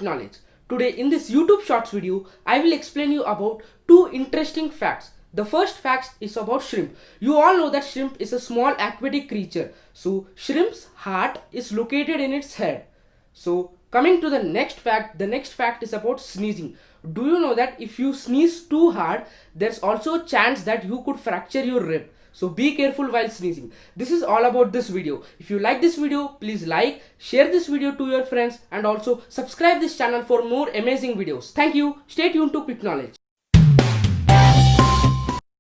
Quick Knowledge. Today in this YouTube Shorts video, I will explain you about two interesting facts. The first fact is about shrimp. You all know that shrimp is a small aquatic creature. So shrimp's heart is located in its head. So coming to the next fact is about sneezing. Do you know that if you sneeze too hard, there's also a chance that you could fracture your rib. So be careful while sneezing. This is all about this video. If you like this video, please like, share this video to your friends and also subscribe this channel for more amazing videos. Thank you. Stay tuned to Quick Knowledge.